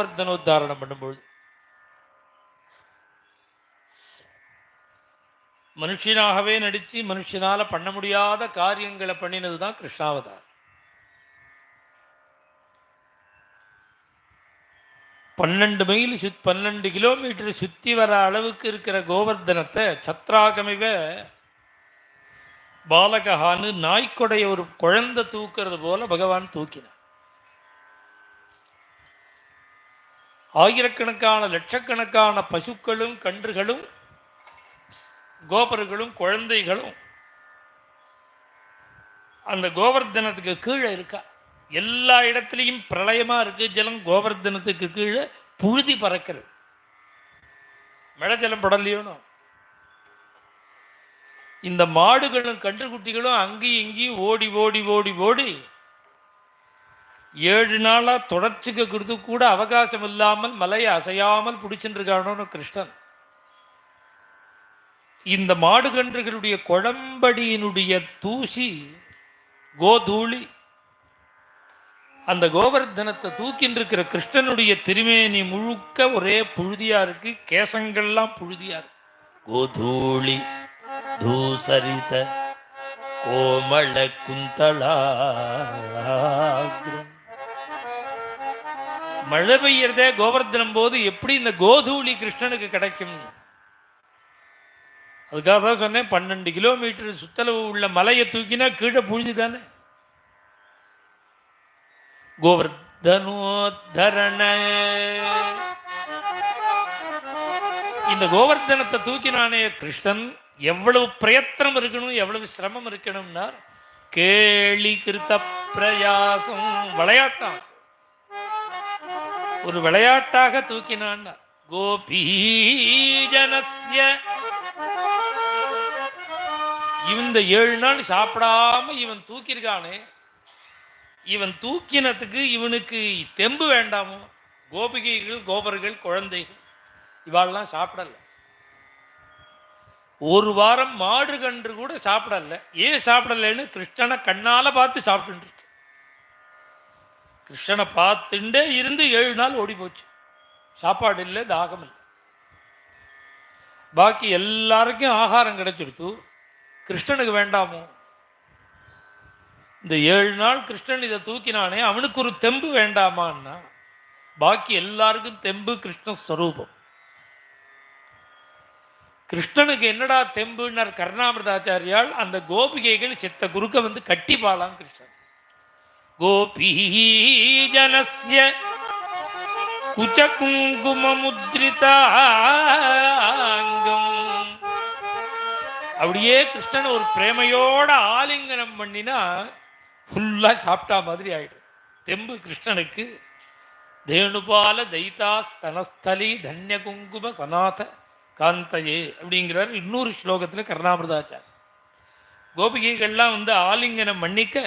கோவர்தனோத்தாரணம் பண்ணும்பொழுது மனுஷனாகவே நடித்து மனுஷனால் பண்ண முடியாத காரியங்களை பண்ணினது தான் கிருஷ்ணாவதாரம். 12 கிலோமீட்டர் சுற்றி வர அளவுக்கு இருக்கிற கோவர்தனத்தை சத்ராகமிவ பாலகஹான்னு நாய்க்கொடைய ஒரு குழந்தை தூக்கிறது போல பகவான் தூக்கினார். ஆயிரக்கணக்கான லட்சக்கணக்கான பசுக்களும் கன்றுகளும் கோபர்களும் குழந்தைகளும் அந்த கோவர்தனத்துக்கு கீழே இருக்கா. எல்லா இடத்துலையும் பிரளயமா இருக்கு. ஜலம் கோவர்தனத்துக்கு கீழே புழுதி பறக்கிறது. மழை ஜலம் படலையோனோ. இந்த மாடுகளும் கன்றுக்குட்டிகளும் அங்கேயும் இங்கேயும் ஓடி ஓடி ஓடி ஓடி 7 நாளா தொடர்ச்சிக்கு கொடுத்து கூட அவகாசம் இல்லாமல் மலையை அசையாமல் பிடிச்சிருக்கானோ கிருஷ்ணன். இந்த மாடு கன்றுகளுடைய குழம்படியினுடைய தூசி கோதூளி அந்த கோவர்தனத்தை தூக்கின்னு இருக்கிற கிருஷ்ணனுடைய திருமேனி முழுக்க ஒரே புழுதியா இருக்கு. கேசங்கள்லாம் புழுதியா இருக்கு. கோதூளி தூசரித கோமள குந்தளா. மழை பெய்யறதே கோவர்தனம் போது எப்படி இந்த கோதூளி கிருஷ்ணனுக்கு கிடைக்கும்? அதுக்காக தான் சொன்னேன், 12 கிலோமீட்டர் சுத்தளவு உள்ள மலையை தூக்கினா கீழே புழுதி தானே. கோவர்தனோத்தரண. இந்த கோவர்தனத்தை தூக்கினானே கிருஷ்ணன், எவ்வளவு பிரயத்தனம் இருக்கணும், எவ்வளவு சிரமம் இருக்கணும்னா கேளி கிருத்த பிரயாசம். விளையாட்டான், ஒரு விளையாட்டாக தூக்கினான். கோபீஜனஸ்ய. இந்த 7 நாள் சாப்பிடாம இவன் தூக்கியிருக்கானே, இவன் தூக்கினத்துக்கு இவனுக்கு தெம்பு வேண்டாமோ? கோபிகைகள் கோபர்கள் குழந்தைகள் இவாளெல்லாம் சாப்பிடல. ஒரு வாரம் மாடு கன்று கூட சாப்பிடல. ஏன் சாப்பிடலன்னு கிருஷ்ணனை கண்ணால பார்த்து சாப்பிட்டு இருக்கு. கிருஷ்ணனை பார்த்துட்டே இருந்து 7 நாள் ஓடி போச்சு. சாப்பாடு இல்லை, தாகம் இல்லை. பாக்கி எல்லாருக்கும் ஆகாரம் கிடைச்சிடுத்து, கிருஷ்ணனுக்கு வேண்டாமோ? இந்த 7 நாள் கிருஷ்ணன் இதை தூக்கினானே, அவனுக்கு ஒரு தெம்பு வேண்டாமான்னா? பாக்கி எல்லாருக்கும் தெம்பு கிருஷ்ணஸ்வரூபம். கிருஷ்ணனுக்கு என்னடா தெம்புன்னார் கர்ணாமிர்தாச்சாரியால். அந்த கோபிகைகள் செத்த குறுக்க வந்து கட்டிப்பாளாம் கிருஷ்ணன். கோபீஜனஸ்ய குச்ச குங்கும முத்ரிதாங்கம். அப்படியே கிருஷ்ணன் ஒரு பிரேமையோட ஆலிங்கனம் பண்ணினா ஃபுல்லா சாப்பிட்டா மாதிரி ஆயிடும். தெம்பு கிருஷ்ணனுக்கு. தேணுபால தைதாஸ்தனஸ்தலி தன்ய குங்கும சநாத காந்தையே அப்படிங்கிறார் இன்னொரு ஸ்லோகத்தில் கர்ணாமிர்தாச்சார். கோபிகைகள்லாம் வந்து ஆலிங்கனம் மன்னிக்க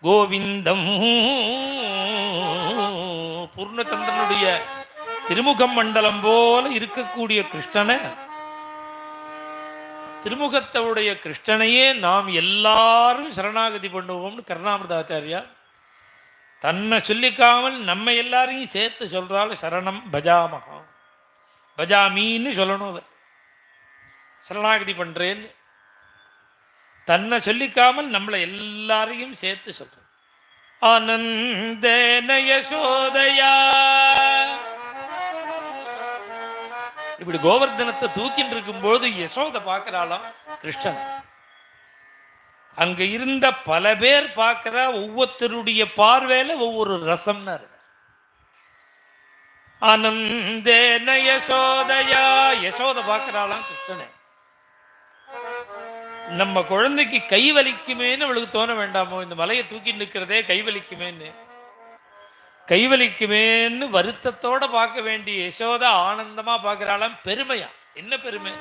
கோவிந்தம் பூர்ணச்சந்திரனுடைய திருமுகம் மண்டலம் போல இருக்கக்கூடிய கிருஷ்ணனை, திருமுகத்தவுடைய கிருஷ்ணனையே நாம் எல்லாரும் சரணாகதி பண்ணுவோம்னு கர்ணாமிர்தாச்சாரியா தன்னை சொல்லிக்காமல் நம்ம எல்லாரையும் சேர்த்து சொல்றாள். சரணம் பஜாமகா, பஜாமின்னு சொல்லணும். அதை சரணாகதி பண்றேன்னு தன்னை சொல்லிக்காமல் நம்மளை எல்லாரையும் சேர்த்து சொல்றோம். ஆனந்தேன யசோதயா. இப்படி கோவர்தனத்தை தூக்கிட்டு இருக்கும்போது யசோதை பார்க்கிறாளாம் கிருஷ்ணன். அங்க இருந்த பல பேர் பார்க்கிறா. ஒவ்வொருத்தருடைய பார்வையில ஒவ்வொரு ரசம்னாரு. ஆனந்தேன யசோதயா. யசோதை பார்க்கிறாளாம் கிருஷ்ணனை. நம்ம குழந்தைக்கு கை வலிக்குமேன்னு அவளுக்கு தோண வேண்டாமோ? இந்த மலையை தூக்கி நிற்கிறதே கை வலிக்குமேன்னு. கை வலிக்குமேன்னு வருத்தத்தோட பார்க்க வேண்டிய யசோதா ஆனந்தமா பார்க்கிறாளாம். பெருமையா? என்ன பெருமை?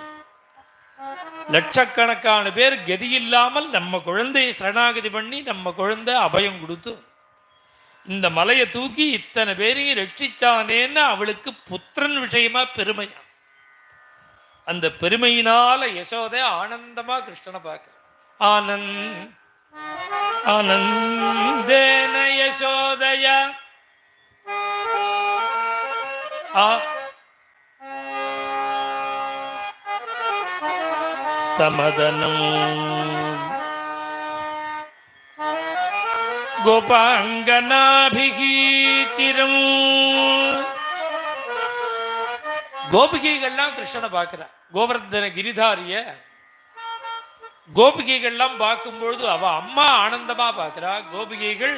லட்சக்கணக்கான பேர் கதி இல்லாமல் நம்ம குழந்தையை சரணாகதி பண்ணி நம்ம குழந்தை அபயம் கொடுத்து இந்த மலையை தூக்கி இத்தனை பேரையும் ரட்சிச்சானேன்னு அவளுக்கு புத்திரன் விஷயமா பெருமையா. அந்த பெருமையினால யசோதை ஆனந்தமா கிருஷ்ணனை பார்க்கிற. ஆனந்தேன யசோதயா சமதனம் கோபாங்கனாபிகி சிரம். கோபிகைகள்லாம் கிருஷ்ணனை பார்க்கிறா. கோவர்தன கிரிதாரிய கோபிகைகள்லாம் பார்க்கும்பொழுது அவ அம்மா ஆனந்தமா பார்க்கிறா. கோபிகைகள்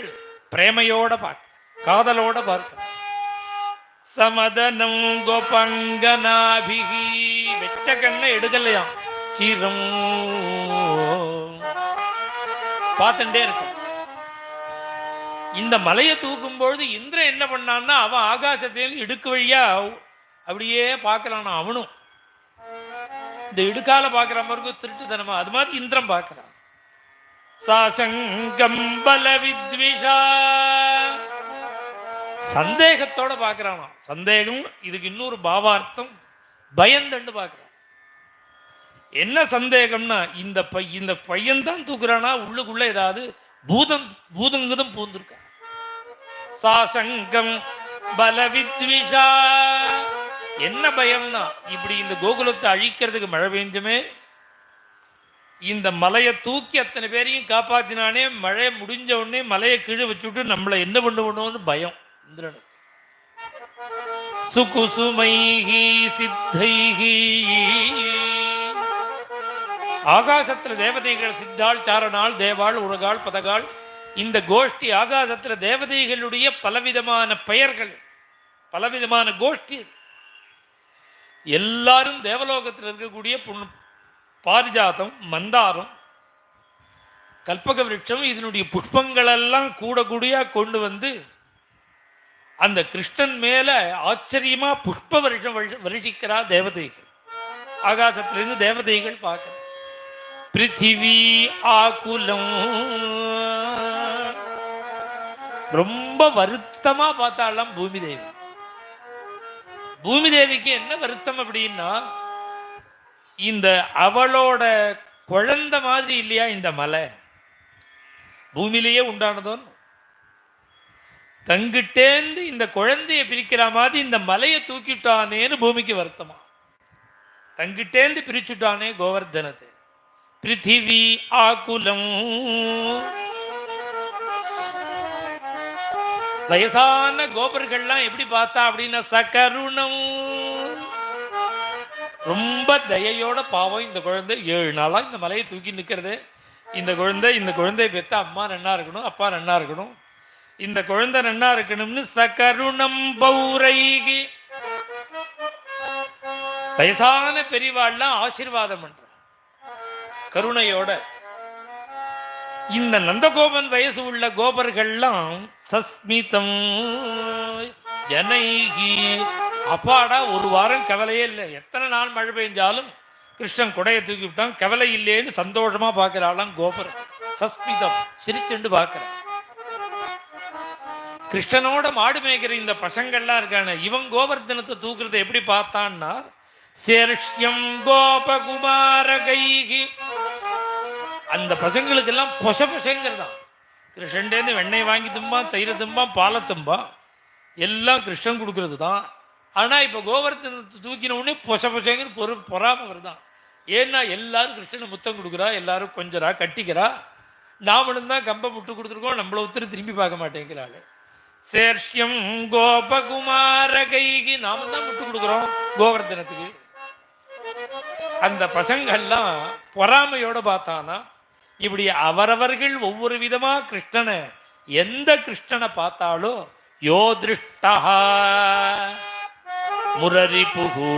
பிரேமையோட பார்க்க, காதலோட பார்க்க. சமதனம் கோபங்கனாபிகி வெச்ச கண்ணை எடுக்கலையாம், சிரம் பார்த்துட்டே இருக்க. இந்த மலையை தூக்கும் பொழுது இந்திரன் என்ன பண்ணான்னா அவன் ஆகாசத்தில் இடுக்கு வழியா அப்படியே பார்க்கறான். அவனும் இந்த இடுக்கால பார்க்கிற மாதிரி திருட்டுத்தனமா, அது மாதிரி இந்திரன் பார்க்கிறான். சாசங்கம் பல வித்விஷா சந்தேகத்தோட பார்க்கிறானா. சந்தேகம் இதுக்கு இன்னொரு பாவார்த்தம் பயந்தண்டு பார்க்கிறான். என்ன சந்தேகம்னா இந்த பையன் தான் தூக்குறானா, உள்ளுக்குள்ள ஏதாவது பூதங்கதம் பூந்திருக்கா. சாசங்கம் பலவித்விஷா என்ன பயம்னா இப்படி இந்த கோகுலத்தை அழிக்கிறதுக்கு மழை பெஞ்சமே, இந்த மலையை தூக்கி அத்தனை பேரையும் காப்பாத்தினானே, மழை முடிஞ்ச உடனே மலையை கீழே வச்சுட்டு நம்மளை என்ன பண்ணுவோம்னு பயம் இந்திரனுக்கு. சுகுசுமைஹி சித்தைஹி ஆகாசத்துல தேவதைகள் சித்தாள், சாரணாள், தேவாள், உலகாள், பதகாள், இந்த கோஷ்டி ஆகாசத்துல தேவதைகளுடைய பலவிதமான பெயர்கள், பலவிதமான கோஷ்டி. எல்லாரும் தேவலோகத்தில் இருக்கக்கூடிய பாரிஜாதம், மந்தாரம், கல்பக விருட்சம், இதனுடைய புஷ்பங்கள் எல்லாம் கூடக்கூடியா கொண்டு வந்து அந்த கிருஷ்ணன் மேல ஆச்சரியமா புஷ்ப வருஷம் வருஷிக்கிறா தேவதைகள். ஆகாசத்திலிருந்து தேவதைகள் பார்க்க. பிருத்திவி ஆகுலம் ரொம்ப வருத்தமா பார்த்தாலாம் பூமி தேவி. பூமி தேவிக்கு என்ன வருத்தம் அப்படின்னா, இந்த அவளோட குழந்தை மாதிரி இல்லையா இந்த மலை, பூமியிலேயே உண்டானதோன்னு தங்கிட்டேந்து இந்த குழந்தைய பிரிக்கிற மாதிரி இந்த மலையை தூக்கிட்டானேன்னு பூமிக்கு வருத்தமா. தங்கிட்டேந்து பிரிச்சுட்டானே கோவர்தனத்தை. பிருத்திவி ஆகுலம் வயசான கோபர்கள்லாம் எப்படி பார்த்தா அப்படின்னா சகருணம் ரொம்ப தயையோட பாவம். இந்த குழந்தை 7 நாளா இந்த மலையை தூக்கி நிற்கிறது. இந்த குழந்தைய பெற்ற அம்மா நன்னா இருக்கணும், அப்பா நன்னா இருக்கணும், இந்த குழந்தை நன்னா இருக்கணும்னு சகருணம் பௌரைகி வயசான பெரியவாள்லாம் ஆசீர்வாதம் பண்ற கருணையோட. இந்த நந்தகோபன் வயசு உள்ள கோபர்கள்லாம் சஸ்மிதம் ஜனைகி அப்பாடா ஒரு வாரம் கவலையே இல்லை, எத்தனை நாள் மழை பெஞ்சாலும் கிருஷ்ணன் குடையை தூக்கி விட்டான், கவலை இல்லைன்னு சந்தோஷமா பார்க்கிறாளாம் கோபர். சஸ்மிதம் சிரிச்சுண்டு பார்க்கிற. கிருஷ்ணனோட மாடு மேய்க்கிற இந்த பசங்கள்லாம் இருக்கான, இவன் கோவர்தனத்தை தூக்குறதை எப்படி பார்த்தான்னா சேர்ஷ்யம் கோபகுமார கைகி அந்த பசங்களுக்கெல்லாம் பொசங்கிறதான். கிருஷ்ணன்டேருந்து வெண்ணெய் வாங்கி தும்பான், தயிரை தும்பான், பாலை தும்பான், எல்லாம் கிருஷ்ணன் கொடுக்கறது தான். ஆனால் இப்போ கோவர்தனத்தை தூக்கின உடனே பொசங்கிற பொறாம வருதான். ஏன்னா எல்லாரும் கிருஷ்ணனை முத்தம் கொடுக்குறா, எல்லாரும் கொஞ்சரா கட்டிக்கிறா, நாமளும் தான் கம்பை முட்டு கொடுத்துருக்கோம், நம்மளை ஒருத்தர் திரும்பி பார்க்க மாட்டேங்கிறாள். சேர்ஷ்யம் கோபகுமார கைகி நாம தான் முட்டு கொடுக்குறோம் கோவர்தனத்துக்கு. அந்த பசங்கள்லாம் பொறாமையோட பார்த்தானா இப்படி அவரவர்கள் ஒவ்வொரு விதமா கிருஷ்ணனை, எந்த கிருஷ்ணனை பார்த்தாலும் யோ திருஷ்டா முரரி புகு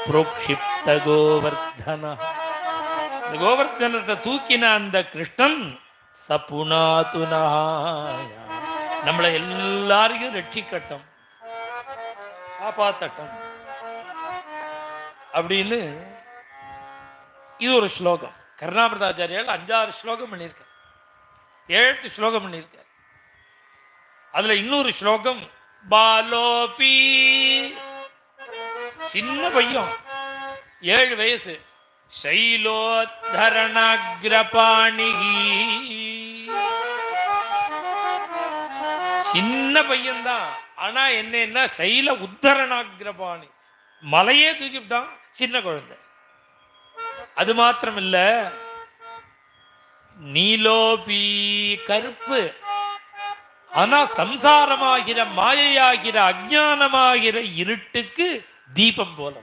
புரோக்ஷிப்த கோவர்தன, கோவர்தனத்தை தூக்கின அந்த கிருஷ்ணன் சப்புனாதுனாய நம்மளை எல்லாரையும் ரட்சிக்கட்டும், காப்பாத்தட்டும் அப்படின்னு. இது ஒரு ஸ்லோகம். கருணாமிரதாச்சாரியால் 5-6 ஸ்லோகம் பண்ணியிருக்க, 7-8 ஸ்லோகம் பண்ணியிருக்க. அதுல இன்னொரு ஸ்லோகம் பாலோபி சின்ன பையன் 7 வயசு, சைலோத்தரணாக்ரபாணிகி சின்ன பையன்தான். ஆனா என்ன சைல உத்தரணாகிரபாணி, மலையே தூக்கிவிட்டான் சின்ன குழந்தை. அது மாத்திரம் இல்ல, நீலோபி கருப்பு, ஆனா சம்சாரமாகிற மாயையாகிற அஞ்ஞானமாகிற இருட்டுக்கு தீபம் போல.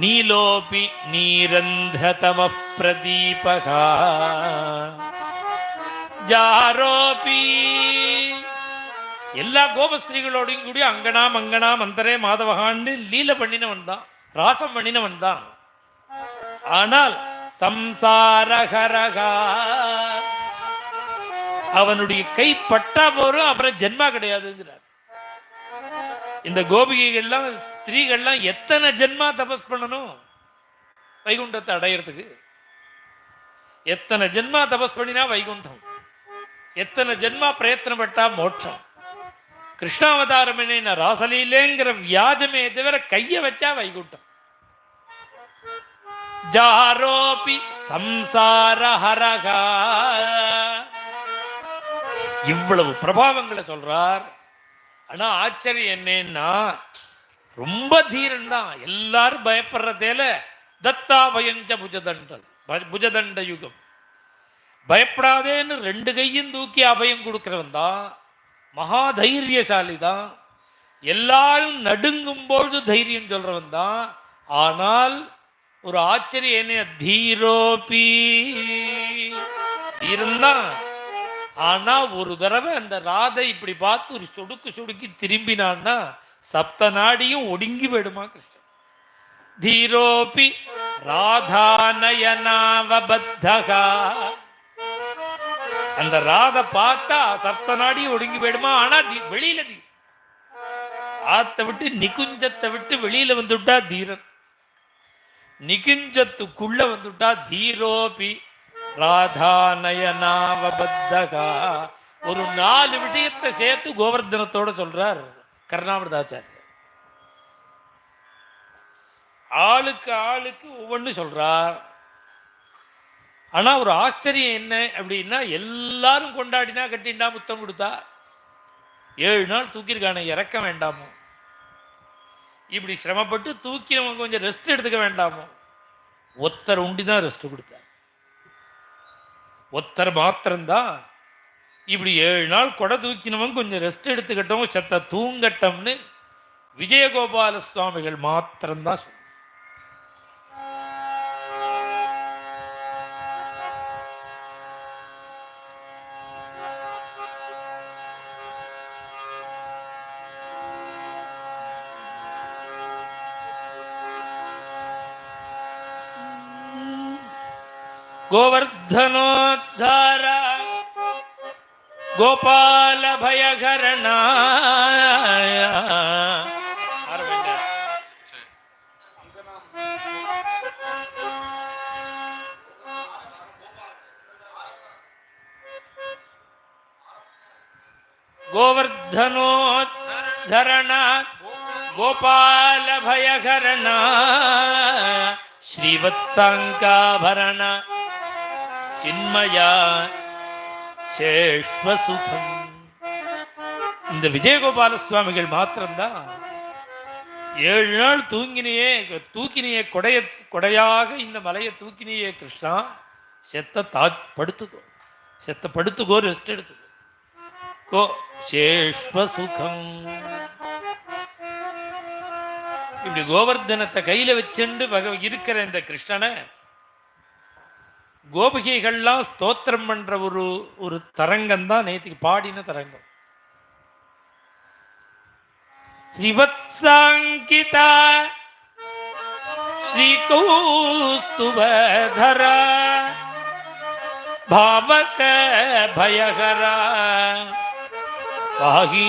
நீலோபி நீரந்ததம பிரதீபகா ஜாரோபி. எல்லா கோபஸ்திரீகளோடையும் கூடிய அங்கனா மங்கனா மந்தரே மாதவகான்னு லீல பண்ணினவன் தான், ராசம் பண்ணினவன் தான். ஆனால் சம்சாரகரகா, அவனுடைய கை பட்டா போரும் அப்புறம் ஜென்மா கிடையாதுங்கிறார். இந்த கோபிகைகள்லாம் ஸ்திரீகள்லாம் எத்தனை ஜென்மா தபஸ் பண்ணணும் வைகுண்டத்தை அடையிறதுக்கு? எத்தனை ஜென்மா தபஸ் பண்ணினா வைகுண்டம், எத்தனை ஜென்மா பிரயத்தனப்பட்டா மோட்சம். கிருஷ்ணாவதாரம் என்ன ராசலீலேங்கிற வியாஜமே தவிர கைய வச்சா வைகுண்டம். ஜாரோபி சம்சாரஹரகா, இவ்வளவு பிரபாவங்களை சொல்றார். ஆனா ஆச்சரியம் என்னன்னா, ரொம்ப தீரன் தான். எல்லாரும் பயப்படுறதேல தத்தா பயஞ்ச புஜதண்ட யுகம், பயப்படாதேன்னு 2 கையும் தூக்கி அபயம் கொடுக்கிறவன் தான், மகா தைரியசாலி தான். எல்லாரும் நடுங்கும் பொழுது தைரியம் சொல்றவன் தான். ஆனால் ஒரு ஆச்சரியம் என்ன, தீரோபி இருந்தான். ஆனா ஒரு தடவை அந்த ராதை இப்படி பார்த்து ஒரு சொடுக்கி திரும்பினான்னா சப்த நாடியும் ஒடுங்கி போயிடுமா கிருஷ்ணன். தீரோபி ராதாநயனாவபத்தகா, அந்த ராதை பார்த்தா சப்த நாடியும் ஒடுங்கி போயிடுமா. ஆனா வெளியில தீர், ஆத்தை விட்டு நிகுஞ்சத்தை விட்டு வெளியில வந்துட்டா தீரன், நிகுஞ்சத்துக்குள்ள வந்துட்டா தீரோபி ராதாநயனாவபத்தகா. ஒரு 4 விஷயத்தை சேர்த்து கோவர்தனத்தோட சொல்றார் கர்ணாமிரதாச்சாரியர். ஆளுக்கு ஆளுக்கு ஒவ்வொன்று சொல்றார். ஆனா ஒரு ஆச்சரியம் என்ன அப்படின்னா, எல்லாரும் கொண்டாடினா கட்டிண்டா முத்தம் கொடுத்தா 7 நாள் தூக்கியிருக்கான, இறக்க வேண்டாமோ? இப்படி சிரமப்பட்டு தூக்கி நம்ம கொஞ்சம் ரெஸ்ட் எடுத்துக்க வேண்டாமோ? ஒத்தர் உண்டிதான் ரெஸ்ட் கொடுத்தார். ஒத்தர் மாத்திரம்தான் இப்படி 7 நாள் கொடை தூக்கினவன் கொஞ்சம் ரெஸ்ட் எடுத்துக்கிட்டோம், செத்த தூங்கட்டம்னு விஜயகோபால சுவாமிகள் மாத்திரம்தான் சொல்ல. கோவர்தனோத்தார கோபால பயகரண கோவர்தனோத்தரண கோபால பயகரண ஸ்ரீவத்சாங்காபரண சின்மயா சேஷ்வசுகம். இந்த விஜயகோபால சுவாமிகள் மாத்திரம்தான் 7 நாள் தூக்கினியே கொடையாக இந்த மலையை தூக்கினியே கிருஷ்ணா, படுத்துக்கோ ரெஸ்ட் எடுத்துக்கோ சேஷ்வசுகம். இப்படி கோவர்தனத்தை கையில வச்சுண்டு இருக்கிற இந்த கிருஷ்ணனை கோபிகைகள்லாம் ஸ்தோத்திரம் பண்ற ஒரு தரங்கம் தான் நேற்றுக்கு பாடின தரங்கம். ஸ்ரீவத்சாங்கிதா ஸ்ரீகௌஸ்துபதர பாவக பயகர பாஹி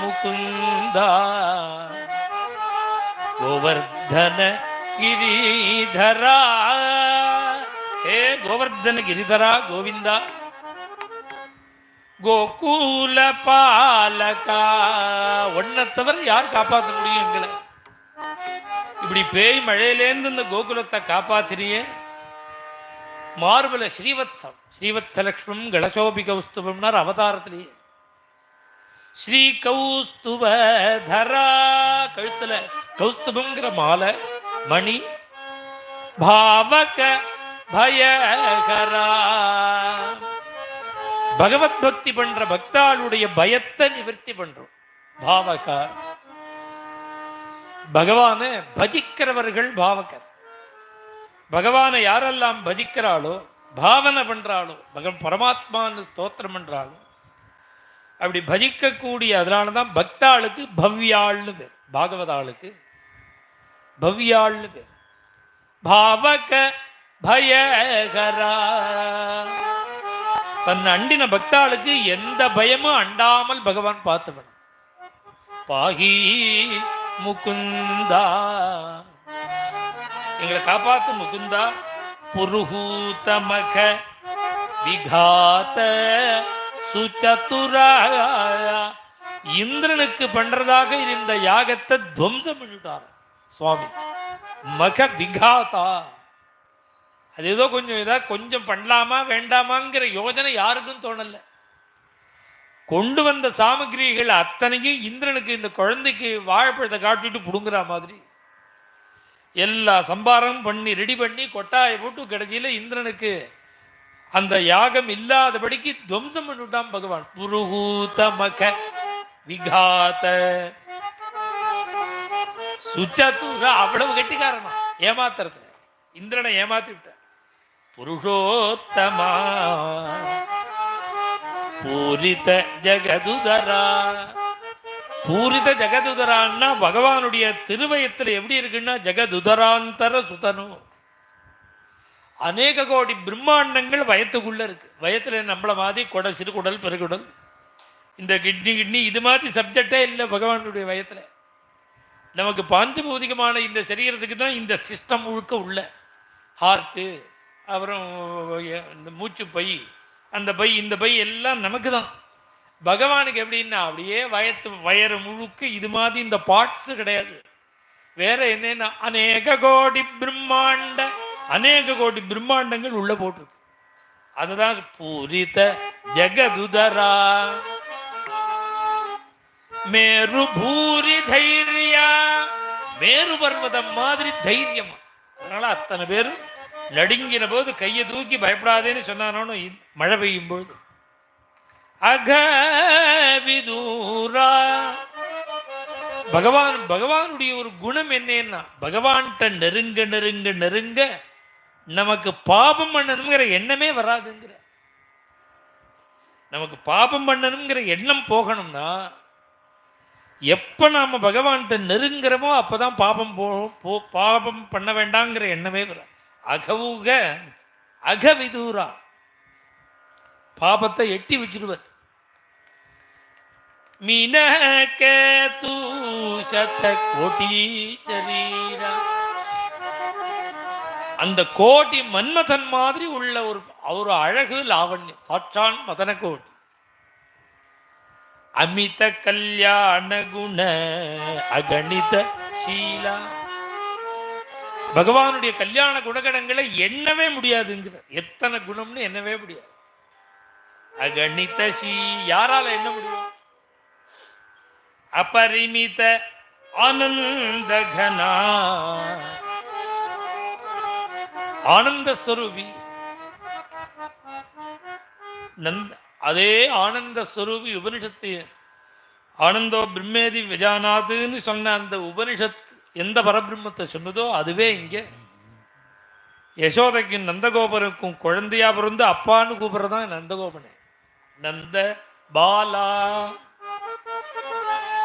முகுந்தா கோவர்தன கிரிதரா. ஹே கோவர்தன கிரிதரா கோவிந்தா, கோகுல பாலகா, ஒன்ன தவிர யார் காப்பாற்ற முடியும் எங்களை? இப்படி பேய் மழையிலேருந்து இந்த கோகுலத்தை காப்பாத்திரியே, மார்பல ஸ்ரீவத்சம், ஸ்ரீவத்சலக்ஷ்மம் கணசோபி கௌஸ்துபம்னார் அவதாரத்திலேயே. ஸ்ரீ கௌஸ்துப தரா, கழுத்துல கௌஸ்துபங்கிற மாலை மணி, பாவக பயகரா, பகவத் பக்தி பண்ற பக்தாளுடைய பயத்தை நிவர்த்தி பண்றோம். பாவகா, பகவான பஜிக்கிறவர்கள் பாவகர். பகவானை யாரெல்லாம் பஜிக்கிறாளோ, பாவனை பண்றாளோ, பரமாத்மான்னு ஸ்தோத்திரம் பண்றாளோ, அப்படி பஜிக்கக்கூடிய, அதனாலதான் பக்தாளுக்கு பவ்யாள்னு பேர், பாகவதாளுக்கு பவ்யாள்னு பேர். பாவக பயகரா, தன் அண்டின பக்தாளுக்கு எந்த பயமும் அண்டாமல் பகவான் பார்த்துவன். பாகி முகுந்தா, எங்களை காப்பாத்து முகுந்தா. புருஹூதமக விகாத சுச்சதுரா, இந்திரனுக்கு பண்றதாக இருந்த யாகத்தை துவம்சம் பண்ணிட்டார் சுவாமி. மக விகாதா, அது ஏதோ கொஞ்சம் பண்ணலாமா வேண்டாமாங்கிற யோஜனை யாருக்கும் தோணல. கொண்டு வந்த சாமகிரிகள் அத்தனையும் இந்திரனுக்கு, இந்த குழந்தைக்கு வாழைப்பழத்தை காட்டிட்டு புடுங்குற மாதிரி எல்லா சம்பாரம் பண்ணி ரெடி பண்ணி கொட்டாயை போட்டு கடைசியில் இந்திரனுக்கு அந்த யாகம் இல்லாதபடிக்கு துவம்சம் பண்ணிவிட்டான் பகவான். புருஹூத மக விகாத சுச்சதுர, அவ்வளவு கெட்டிக்காரனா ஏமாத்துறதுல, இந்திரனை ஏமாத்தி விட்ட. புருஷோத்தமா பூரித ஜகதுதரா, பூரித ஜெகதுதரான்னா பகவானுடைய திருவயத்தில் எப்படி இருக்குன்னா ஜெகதுதராந்தர சுதனு, அநேக கோடி பிரம்மாண்டங்கள் வயத்துக்குள்ள இருக்கு. வயத்துல நம்மள மாதிரி கொடை, சிறுகுடல், பெருகுடல், இந்த கிட்னி இது மாதிரி சப்ஜெக்டே இல்லை பகவானுடைய வயத்துல. நமக்கு பாஞ்சபௌதிகமான இந்த சரீரத்துக்கு தான் இந்த சிஸ்டம் முழுக்க உள்ள ஹார்ட்டு, அப்புறம் இந்த மூச்சு பை, அந்த பை, இந்த பை எல்லாம் நமக்கு தான். பகவானுக்கு எப்படின்னா அப்படியே வயறு முழுக்க இது மாதிரி இந்த பார்ட்ஸ் கிடையாது. வேற என்னன்னா அநேக கோடி பிரம்மாண்ட, அநேக கோடி பிரம்மாண்டங்கள் உள்ள போட்டிருக்கு. அதுதான் பூரித ஜெகதுதரா. மேரு பூரி தைரியா, மேரு பர்வதம் மாதிரி தைரியம். அதனால அத்தனை பேரும் நடுங்கின போது கையை தூக்கி பயப்படாதேன்னு சொன்னானோ மழை பெய்யும் பொழுது. அகவிதூரா, பகவானுடைய ஒரு குணம் என்னன்னா பகவான்கிட்ட நெருங்க நெருங்க நெருங்க நமக்கு பாபம் பண்ணணுங்கிற எண்ணமே வராதுங்கிற. நமக்கு பாபம் பண்ணணுங்கிற எண்ணம் போகணும்னா எப்ப நாம பகவான்கிட்ட நெருங்குறோமோ அப்பதான் பாபம் பண்ண வேண்டாங்கிற எண்ணமே வர. அகவுக அகவிதூரா, பாபத்தை எட்டி வச்சிருவர். மீனகேது சத கோடி சரீரா, அந்த கோடி மன்மதன் மாதிரி உள்ள ஒரு அழகு லாவண்யம், சாட்சான் மதன கோடி. அமித கல்யாண குண அகணித ஷீலா, பகவானுடைய கல்யாண குணகணங்களை எண்ணவே முடியாதுங்கிற. எத்தனை குணம்னு எண்ணவே முடியாது. அகணித ஷீ, யாரால எண்ண முடியும்? அபரிமித ஆனந்த கனா, ஆனந்த ஸ்வரூபி. அதே ஆனந்த ஸ்வரூபி உபனிஷத்து, ஆனந்தோ பிரம்மேதி விஜானாதுன்னு சொன்ன அந்த உபனிஷத் எந்த பரபிரம்மத்தை சொன்னதோ அதுவே இங்கே யசோதைக்கும் நந்தகோபருக்கும் குழந்தையா பிறந்து அப்பான்னு கூப்பிடுறதான் நந்தகோபனே. நந்த பாலா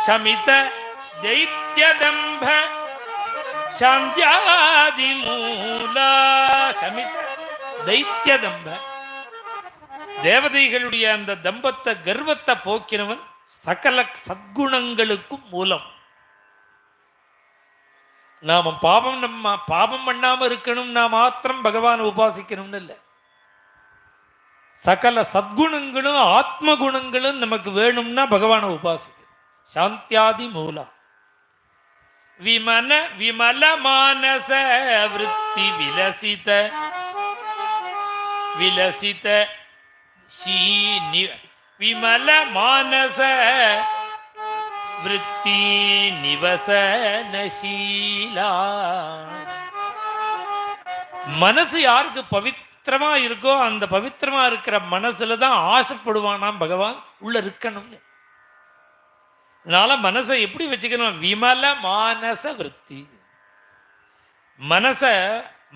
சமித தைத்யதம்ப சாந்தியாதி மூலா, சமித தைத்யதம்ப, தேவதைகளுடைய அந்த தம்பத்தை கர்வத்தை போக்கினவன், சகல சத்குணங்களுக்கும் மூலம். நாம பாபம் பண்ணாம இருக்கணும்னா மாத்திரம் பகவானை உபாசிக்கணும்னு இல்லை. சகல சத்குணங்களும் ஆத்ம குணங்களும் நமக்கு வேணும்னா பகவானை உபாசிக்கணும். சாந்தியாதி மூலா விமல மானச விருத்தி விலசித விலசித விமல மானச விருத்தி நிவசனசீலா. மனசு யாருக்கு பவித்திரமா இருக்கோ அந்த பவித்திரமா இருக்கிற மனசுல தான் ஆசைப்படுவானாம் பகவான் உள்ள இருக்கணும்னு. அதனால மனசை எப்படி வச்சுக்கணும்? விமல மானச விருத்தி. மனச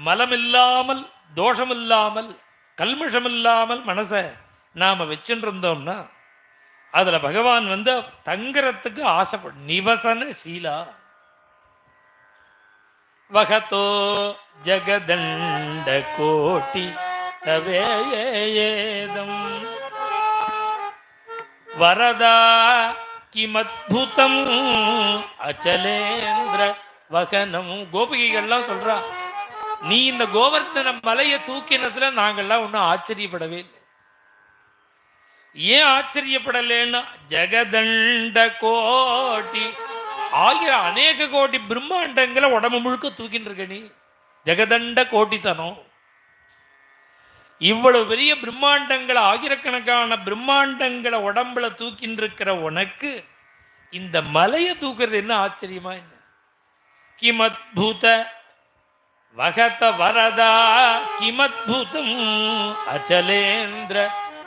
மலமில்லாமல் தோஷமில்லாமல் கல்மஷமில்லாமல் மனசை நாம வச்சுட்டு இருந்தோம்னா அதுல பகவான் தங்கறதுக்கு ஆசைப்படும். நிவசன சீலா வகதோ ஜகதண்ட கோட்டி தவேதம் வரதா கிமத்புதம் அச்சலேந்திர வகனம். கோபிகைகள்லாம் சொல்றா, நீ இந்த கோவர்த்தன மலையை தூக்கினதுல நாங்கள்லாம் ஒன்றும் ஆச்சரியப்படவே இல்லை. ஏன் ஆச்சரியப்படலைன்னா ஜெகதண்ட கோட்டி ஆயிரம் அநேக கோடி பிரம்மாண்டங்களை உடம்பு முழுக்க தூக்கின்னு இருக்க நீ. ஜெகதண்ட கோட்டித்தனம். இவ்வளவு பெரிய பிரம்மாண்டங்களை ஆயிரக்கணக்கான பிரம்மாண்டங்களை உடம்புல தூக்கின்னு இருக்கிற உனக்கு இந்த மலையை தூக்குறது என்ன ஆச்சரியமா? என்ன கிமத்பூத வகத வரதா கிமத்பூதம் அச்சலேந்திர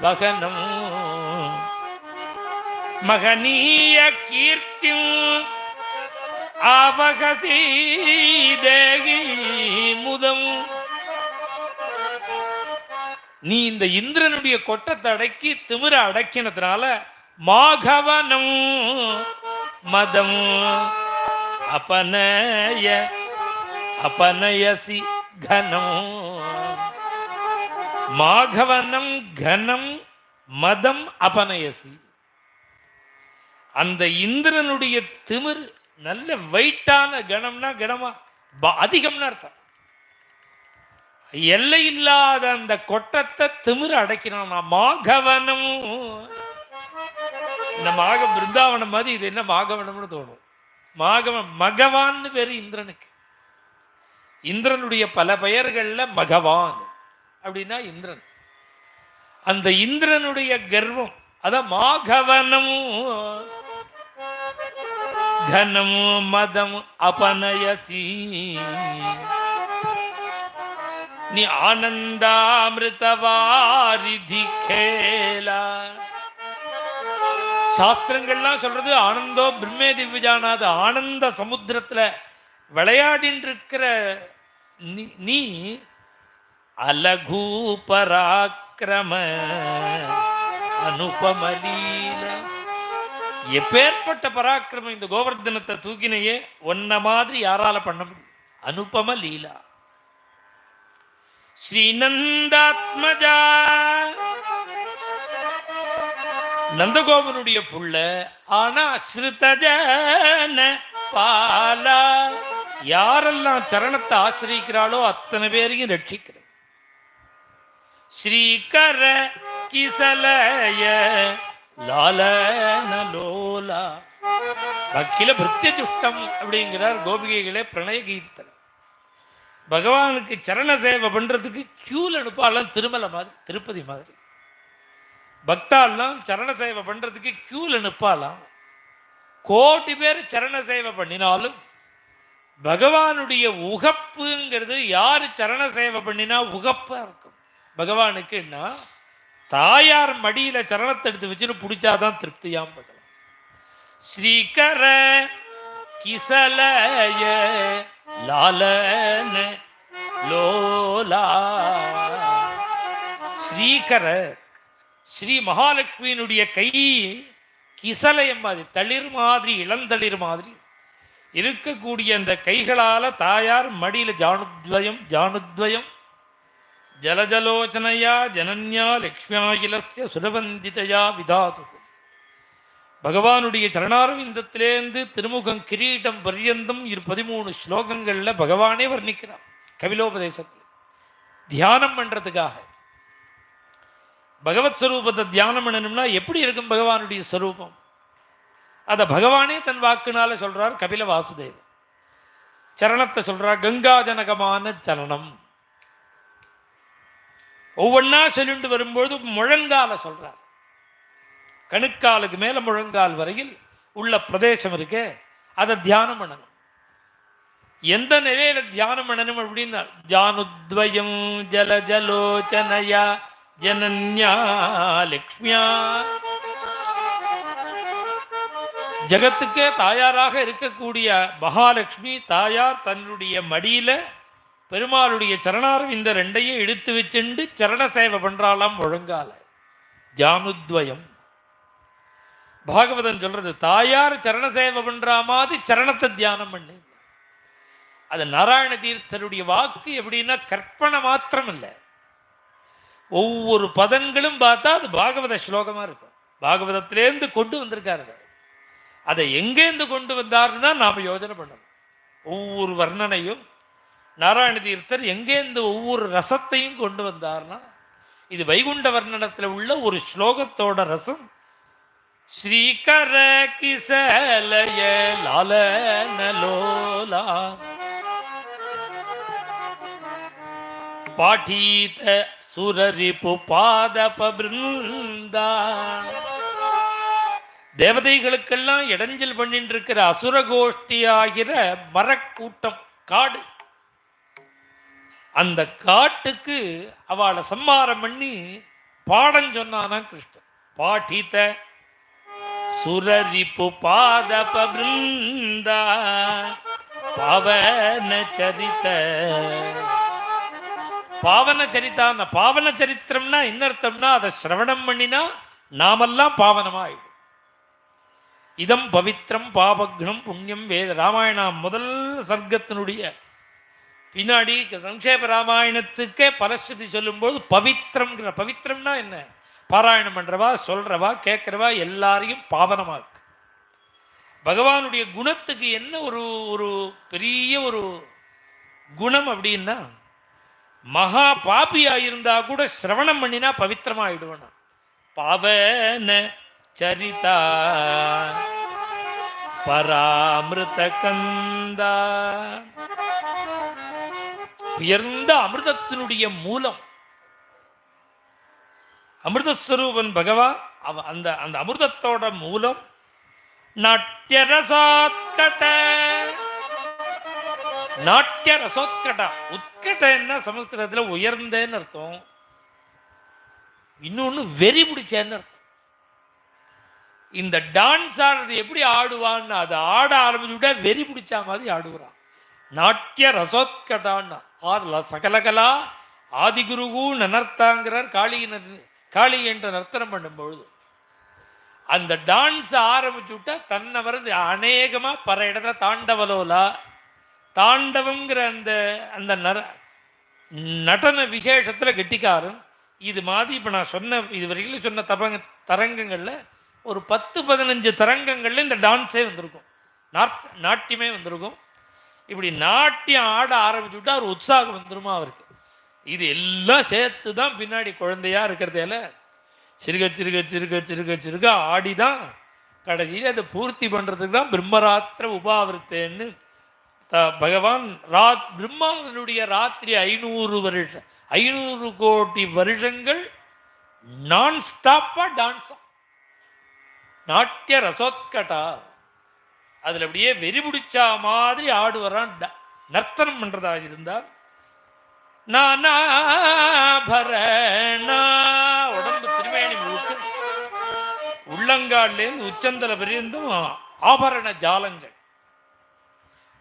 வகனம் மகனீய கீர்த்தி ஆவகசி தேகி முதம். நீ இந்த இந்திரனுடைய கொட்டத்தை அடக்கி திமிர அடக்கினதுனால மாகவனம் மதம் அபனயசி கனம். மாகவனம் கனம் மதம் அபனயசி. அந்த இந்திரனுடைய திமிர் நல்ல வெயிட்டான கணம்னா கணமா அதிகம்னு அர்த்தம். எல்லை இல்லாத அந்த கொட்டத்தை திமிர அடக்கினான். மாகவனம். இந்த மாக பிருந்தாவனம் மாதிரி இது என்ன மாகவனம்னு தோணும். மகவான்னு பேரு இந்திரனுக்கு. இந்திரனுடைய பல பெயர்கள்ல மகவான் அப்படின்னா இந்திரன். அந்த இந்திரனுடைய கர்வம் அதான் மாகவனம் கனம் மதம் அபனயசி. நீ ஆனந்தாமிருதவாரிதி கேலா. சாஸ்திரங்கள்லாம் சொல்றது ஆனந்தோ பிரம்மே திவ்யஜானாத. ஆனந்த சமுத்திரத்துல விளையாடின் இருக்கிற நீ அலகு பராக்கிரம அனுபமலீல. எப்பேற்பட்ட பராக்கிரமம் இந்த கோவர்தனத்தை தூக்கினையே ஒன்ன மாதிரி யாரால பண்ண முடியும்? அனுபம லீலா. ஸ்ரீநந்தாத்மஜா நந்தகோபனுடைய புள்ள. ஆனா ஸ்ருதஜன பாலா. யாரெல்லாம் சரணத்தை ஆசிரிக்கிறாளோ அத்தனை பேரையும் ரட்சிக்கிற ஸ்ரீகர கிசலய லாலனலோலா. பக்கில பிருத்திய துஷ்டம் அப்படிங்கிறார் கோபிகைகளே பிரணய கீதத்தில். பகவானுக்கு சரண சேவை பண்றதுக்கு கியூல அனுப்பாலாம். திருமலை மாதிரி திருப்பதி மாதிரி பக்தாலாம் சரண சேவை பண்றதுக்கு கியூல அனுப்பாலாம். கோடி பேர் சரண சேவை பண்ணினாலும் பகவானுடைய உகப்புங்கிறது யாரு சரண சேவை பண்ணினா உகப்பா இருக்கும் பகவானுக்குன்னா தாயார் மடியில சரணத்தை எடுத்து வச்சுன்னு பிடிச்சாதான் திருப்தியாம் பகவான். ஸ்ரீகர கிசலய லாலன லோலா. ஸ்ரீகர ஸ்ரீ மகாலட்சுமியினுடைய கை கிசலயம் மாதிரி தளிர் மாதிரி இளந்தளிர் மாதிரி இருக்கக்கூடிய அந்த கைகளால தாயார் மடியில ஜானுத்வயம் ஜலஜலோச்சனையா ஜனன்யா லக்ஷ்மியாகிலஸ்ய சுரவந்திதையா விதாது. பகவானுடைய சரணாரவிந்தத்திலேருந்து திருமுகம் கிரீட்டம் பர்யந்தம் 13 ஸ்லோகங்கள்ல பகவானே வர்ணிக்கிறார் கபிலோபதேசத்தில். தியானம் பண்றதுக்காக பகவத் ஸ்வரூபத்தை தியானம் பண்ணணும்னா எப்படி இருக்கும் பகவானுடைய ஸ்வரூபம்? அத பகவானே தன் வாக்குனால சொல்றார் கபில வாசுதேவ. சரணத்தை சொல்றார் கங்காஜனகமான சரணம். ஒவ்வொன்றா சொல்லிட்டு வரும்போது முழங்கால சொல்றார். கணுக்காலுக்கு மேல முழங்கால் வரையில் உள்ள பிரதேசம் இருக்கு, அதை தியானம் பண்ணணும். எந்த நிலையில தியானம் பண்ணணும் அப்படின்னா, ஜானுத்வயம் ஜல ஜலோச்சனயா ஜனன்யா லக்ஷ்மியா, ஜகத்துக்கே தாயாராக இருக்கக்கூடிய மகாலட்சுமி தாயார் தன்னுடைய மடியில பெருமாளுடைய சரணாரவிந்த ரெண்டையும் எடுத்து வச்சுண்டு சரண சேவை பண்றாளாம் முழங்கால. ஜானுத்வயம் பாகவதன் சொல்றது, தாயார் சரண சேவை பண்ற மாதிரி சரணத்தை தியானம் பண்ணு. அது நாராயண தீர்த்தருடைய வாக்கு எப்படின்னா கற்பனை மாத்திரம் இல்லை, ஒவ்வொரு பதங்களும் பார்த்தா அது பாகவத ஸ்லோகமா இருக்கும். பாகவதத்திலேருந்து கொண்டு வந்திருக்காரு. அதை எங்கேருந்து கொண்டு வந்தாருன்னா நாம யோஜனை பண்ணணும். ஒவ்வொரு வர்ணனையும் நாராயண தீர்த்தர் எங்கேருந்து ஒவ்வொரு ரசத்தையும் கொண்டு வந்தார்னா, இது வைகுண்ட வர்ணனத்தில் உள்ள ஒரு ஸ்லோகத்தோட ரசம். ஸ்ரீகர கிசலய லாலனலோலா பாடீத சுரரிபு பாதபபிருந்தா, தேவதைகளுக்கெல்லாம் இடைஞ்சல் பண்ணிட்டு இருக்கிற அசுரகோஷ்டி ஆகிற மரக்கூட்டம் காடு, அந்த காட்டுக்கு அவளை சம்மாரம் பண்ணி பாடம் சொன்னானா கிருஷ்ணன். பாடீத சுரரிபு பாதபபிருந்தா பாவன சரித. பாவன சரித்தான பாவன சரித்திரம்னா என்ன அர்த்தம்னா, அதை சிரவணம் பண்ணினா நாமெல்லாம் பாவனமாயிடும். இதம் பவித்ரம் பாபக்னம் புண்ணியம் வேத. ராமாயணம் முதல் சர்க்கத்தினுடைய பின்னாடி சங்கேப ராமாயணத்துக்கே பலஸ்ருதி சொல்லும்போது பவித்ரம்ங்கிற, பவித்ரம்னா என்ன, பாராயணம் பண்றவா சொல்றவா கேட்கிறவா எல்லாரையும் பாவனமாக்கு. பகவானுடைய குணத்துக்கு என்ன ஒரு ஒரு பெரிய ஒரு குணம் அப்படின்னா, மகா பாபியா இருந்தா கூட சிரவணம் பண்ணினா பவித்திரமா ஆயிடுவேன். பாவன சரிதா பராமிருத கந்தா, உயர்ந்த அமிர்தத்தினுடைய மூலம் அமிர்தஸ்வரூபன் பகவான். அந்த அந்த அமிர்தத்தோட மூலம் நாட்டிய ரசோத்கட. நாட்டிய ரசோத்கட, உத்கட என்ன சமஸ்கிருதத்துல உயர்ந்தேன்னு அர்த்தம், இன்னொன்னு வெறி பிடிச்சேன்னு அர்த்தம். இந்த டான்ஸ் ஆடுறது எப்படி ஆடுவான்னு, அதை ஆட ஆரம்பிச்சுட்டா வெறி பிடிச்சா மாதிரி ஆடுவான். நாட்டிய ரசோத்கடான்னா சகலகலா ஆதிகுருகு நனர்த்தாங்கிறார். காளி என்ற நர்த்தனம் பண்ணும்பொழுது அந்த டான்ஸ் ஆரம்பிச்சு விட்டா தன்னை வருது அநேகமா பல இடத்துல தாண்டவலோலா, தாண்டவங்கிற அந்த அந்த நடன விசேஷத்துல கெட்டிக்காரன். இது மாதிரி இப்போ நான் சொன்ன இது வரைக்கும் சொன்ன தரங்கங்கள்ல ஒரு 10-15 தரங்கங்கள்ல இந்த டான்ஸே வந்திருக்கும், நாட்டியமே வந்திருக்கும். இப்படி நாட்டியம் ஆட ஆரம்பிச்சு விட்டா ஒரு உற்சாகம் வந்துருமா அவருக்கு. இது எல்லாம் சேர்த்து தான் பின்னாடி குழந்தையா இருக்கிறதால சிறுக சிறுக சிறுக சிறுக சிறுக ஆடிதான் கடைசியில் அதை பூர்த்தி பண்ணுறதுக்கு தான் பிரம்மராத்திர உபாவிருத்தேன்னு பகவான் பிரம்மாவனுடைய ராத்திரி 500 கோடி வருஷங்கள் நான் ஸ்டாப்பா டான்ஸா நாட்டிய ரசோத்கட்டா. அதில் அப்படியே வெறி பிடிச்சா மாதிரி ஆடுவரான், நர்த்தனம் பண்ணுறதாக இருந்தால். உடம்பு திருமேனி முழுக்க உள்ளங்கால்லேருந்து உச்சந்தல பெரியந்தும் ஆபரண ஜாலங்கள்.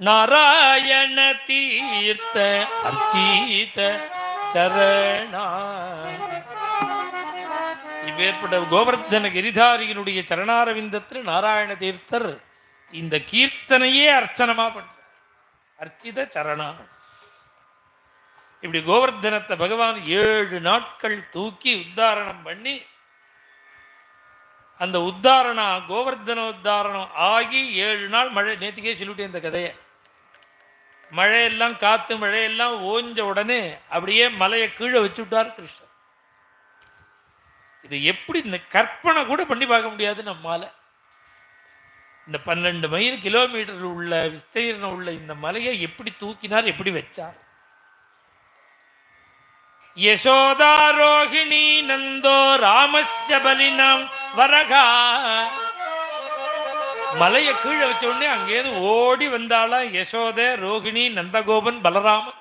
நாராயண தீர்த்த அர்ச்சித சரணா. இப்பேற்பட்ட கோவர்தன கிரிதாரியினுடைய சரணாரவிந்தத்தில் நாராயண தீர்த்தர் இந்த கீர்த்தனையே அர்ச்சனமா பண்ற. அர்ச்சித சரணா. இப்படி கோவர்தனத்தை பகவான் 7 நாட்கள் தூக்கி உத்தாரணம் பண்ணி, அந்த கோவர்தன உத்தாரணம் ஆகி 7 நாள் மழை. நேற்றுக்கே சொல்லிவிட்டேன் இந்த கதையை. மழையெல்லாம் காத்து மழையெல்லாம் ஓஞ்ச உடனே அப்படியே மலையை கீழே வச்சு விட்டார் கிருஷ்ணர். இது எப்படி இந்த கற்பனை கூட பண்ணி பார்க்க முடியாது நம்மால. இந்த 12 கிலோமீட்டர் உள்ள விஸ்தீர்ணம் உள்ள இந்த மலையை எப்படி தூக்கினார், எப்படி வச்சார். யசோதாரோகிணி நந்தோ ராமச்ச பலினம் வரகா. மலையை கீழே வச்ச உடனே அங்கேயிருந்து ஓடி வந்தாளா யசோத, ரோகிணி, நந்தகோபன், பலராமன்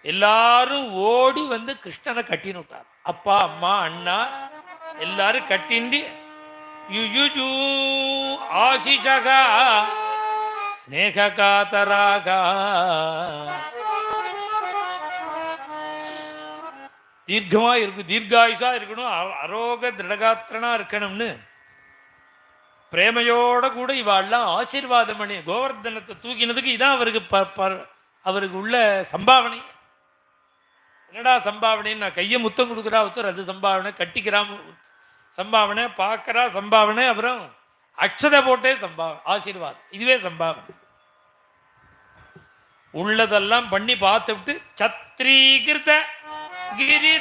எல்லாரும் ஓடி வந்து கிருஷ்ணனை கட்டின்னு விட்டார். அப்பா அம்மா அண்ணா எல்லாரும் கட்டிண்டி யுயுஜு ஆசிஷகா ஸ்நேகாதராகா. தீர்க்கமா இருக்கும், தீர்காயுசா இருக்கணும், அரோக திருடகாத்திரனா இருக்கணும்னு பிரேமையோட கூட இவாள்லாம் ஆசீர்வாதம் பண்ணி கோவர்தனத்தை தூக்கினதுக்கு இதான் அவருக்கு உள்ள சம்பாவனை. என்னடா சம்பாவனைன்னு, நான் கையை முத்தம் கொடுக்குறா ஒருத்தர் அது சம்பாவனை, கட்டிக்கிறான் சம்பாவனை, பார்க்கறா சம்பாவனை, அப்புறம் அக்ஷதை போட்டே சம்பாவனை, ஆசீர்வாதம், இதுவே சம்பாவனை. உள்ளதெல்லாம் பண்ணி பார்த்துவிட்டு சத்ரீகிருத கிரி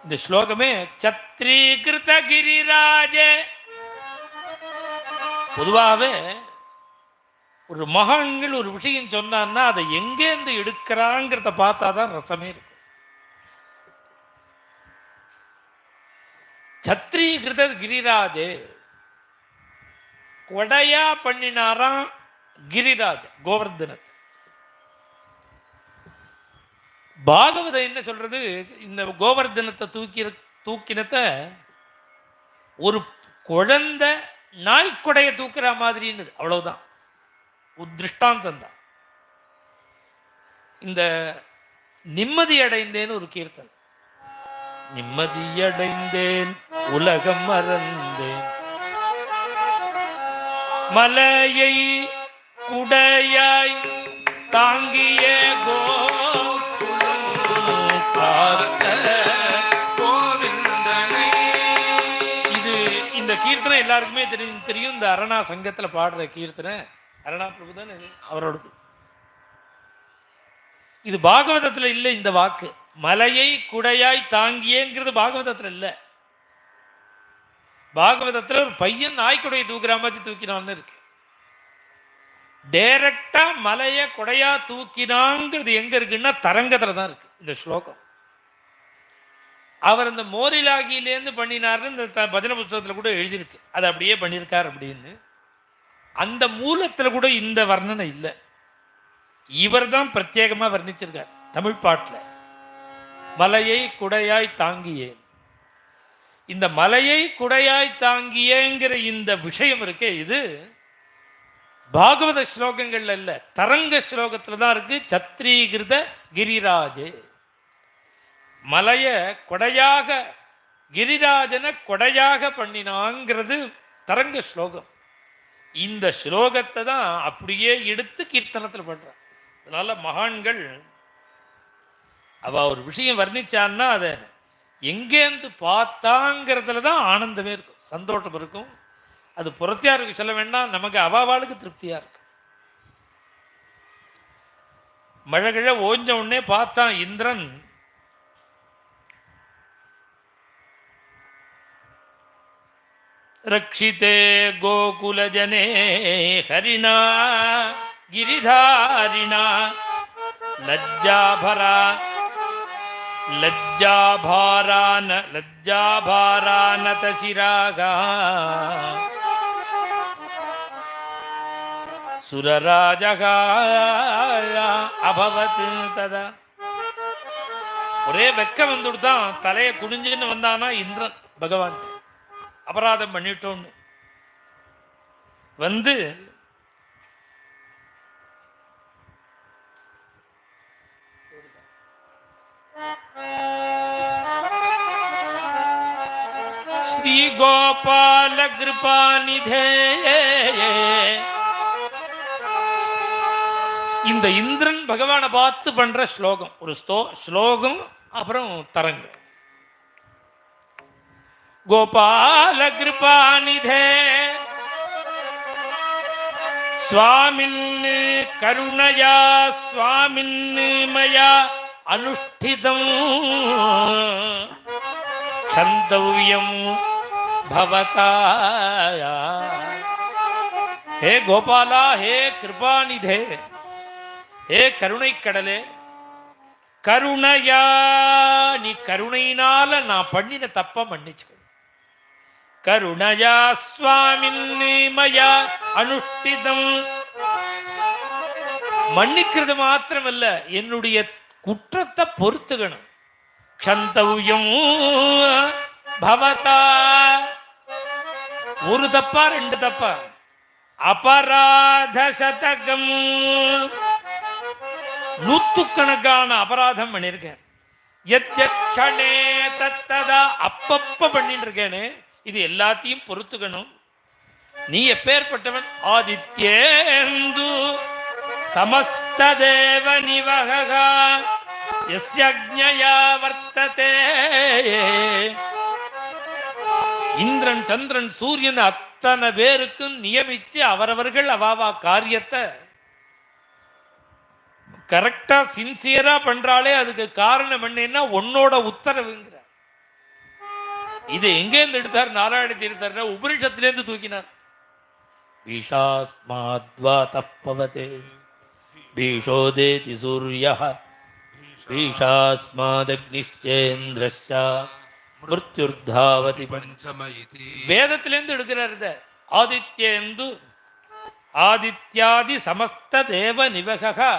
இந்த ஸ்லோகமே சத்ரீகிருத கிரிராஜ. பொதுவாகவே ஒரு மகான்கள் ஒரு விஷயம் சொன்னான்னா அதை எங்கேருந்து எடுக்கிறாங்கிறத பார்த்தாதான் ரசமே இருக்கு. சத்ரீகிருத கிரிராஜே கொடையா பண்ணினாராம் கிரிராஜ கோவர்தனத்தை. பாகவதம் என்ன சொல்றது, இந்த கோவர்தனத்தை தூக்கினத்த ஒரு குழந்தை நாய்க்குடைய தூக்குற மாதிரின்னு, அவ்வளவுதான் திருஷ்டாந்தம் தான். இந்த நிம்மதி அடைந்தேன்னு ஒரு கீர்த்தனை, நிம்மதியடைந்தேன் உலகம் மறந்தேன் மலையை குடையாய் தாங்கிய இது இந்த கீர்த்தனை எல்லாருக்குமே தெரியும். இந்த அரணா சங்கத்துல பாடுற கீர்த்தனை, அரணா பிரபுதான் அவரோடது. இது பாகவதத்துல இல்லை. இந்த வாக்கு மலையை குடையாய் தாங்கியங்கிறது பாகவதத்துல இல்லை. பாகவதத்துல ஒரு பையன் நாய்க்குடையை தூக்குற மாதிரி தூக்கினான்னு இருக்கு. டைரக்டா மலைய கொடையா தூக்கினாங்கிறது எங்க இருக்குன்னா தரங்கத்துல தான் இருக்கு இந்த ஸ்லோகம். அவர் இந்த மோரிலாகியிலேருந்து பண்ணினார்னு இந்த பஜன புஸ்தகத்துல கூட எழுதியிருக்கு, அதை அப்படியே பண்ணியிருக்கார் அப்படின்னு. அந்த மூலத்துல கூட இந்த வர்ணனை இல்லை. இவர் தான் பிரத்யேகமா வர்ணிச்சிருக்கார் தமிழ் பாட்டுல. மலையை குடையாய் தாங்கியே, இந்த மலையை குடையாய் தாங்கியங்கிற இந்த விஷயம் இருக்கே, இது பாகவத ஸ்லோகங்கள்ல இல்ல, தரங்க ஸ்லோகத்துல தான் இருக்கு. சத்ரீகிருத கிரிராஜே, மலைய கொடையாக கிரிராஜனை கொடையாக பண்ணினாங்கிறது தரங்க ஸ்லோகம். இந்த ஸ்லோகத்தை தான் அப்படியே எடுத்து கீர்த்தனத்தில் பண்ற. அதனால மகான்கள் அவ ஒரு விஷயம் வர்ணிச்சான்னா அதை எங்கேருந்து பார்த்தாங்கிறதுல தான் ஆனந்தமே இருக்கும், சந்தோஷம் இருக்கும். அது புறத்தியாருக்கு சொல்ல வேண்டாம், நமக்கு அவாவாளுக்கு திருப்தியா இருக்கு. மழை கிழ ஓஞ்ச உடனே பார்த்தான் இந்திரன், ரக்ஷிதே கோகுல ஜனே ஹரிணா கிரிதாரிணா லஜ்ஜாபரா லஜ்ஜாபாரானத சிராகா சுரராஜகா அபவத் ததா. ஒரே வெக்கம் வந்துடுதான், தலையை குடிஞ்சுன்னு வந்தானா இந்திரன் பகவான், அபராதம் பண்ணிட்டோன்னு வந்து ஸ்ரீ கோபால கிருபாநிதே. இந்த இந்திரன் பகவானை பார்த்து பண்ற ஸ்லோகம், ஒரு ஸ்லோகம் அப்புறம் தரங்க. கோபால கிருபாநிதே ஸ்வாமின் கருணையா ஸ்வாமின் மயா அனுஷ்டிதம் சந்தவ்யம் பவதாயா. ஹே கோபாலா, ஹே கிருபாநிதே, ஹே கருணை கடலே, கருணையா நீ கருணையினால நான் பண்ணின தப்ப மன்னிச்சுக்கோ. கருணையா ஸ்வாமின் மயா அனுஷ்டிதம், மன்னிக்கிறது மாத்திரமல்ல என்னுடைய குற்றத்தை பொறுத்துக்கணும். க்ஷந்தவ்யம் பவதா, ஒரு தப்பா ரெண்டு தப்பா, அபராத சதகம், நூத்துக்கணக்கான அபராதம் பண்ணிருக்கேன். யத்யக்ஷணே தத்ததா, அப்பப்ப பண்ணிட்டு இருக்கேனே, இது எல்லாத்தையும் பொறுத்துக்கணும். நீ எப்பேற்பட்டவன்? ஆதித்யேந்து சமஸ்த தேவ நிவகா யஸ்யக்ஞயா வர்த்ததே. இந்திரன் சந்திரன் சூரியன் அத்தனை பேருக்கும் நியமிச்சு அவரவர்கள் அவாவா காரியத்தை கரெக்டா சின்சியரா பண்றாளே, அதுக்கு காரணம் என்னன்னா உன்னோட உத்தரவுங்கிற. இது எங்கேருந்து எடுத்தார்? நாராயண தீர்த்தர் உபனிஷத்திலேருந்து தூக்கினார். பீஷாஸ்மாத்வாதப்பவதே பீஷோதேதி சூர்யः பீஷாஸ்மாதக்னிச்சேந்திரஸ்ச மிருத்யுர்தாவதி பஞ்சம இதி. வேதத்திலேருந்து எடுக்கிறார் இத. ஆதித்யேந்து ஆதித்யாதி சமஸ்த தேவ நிவகா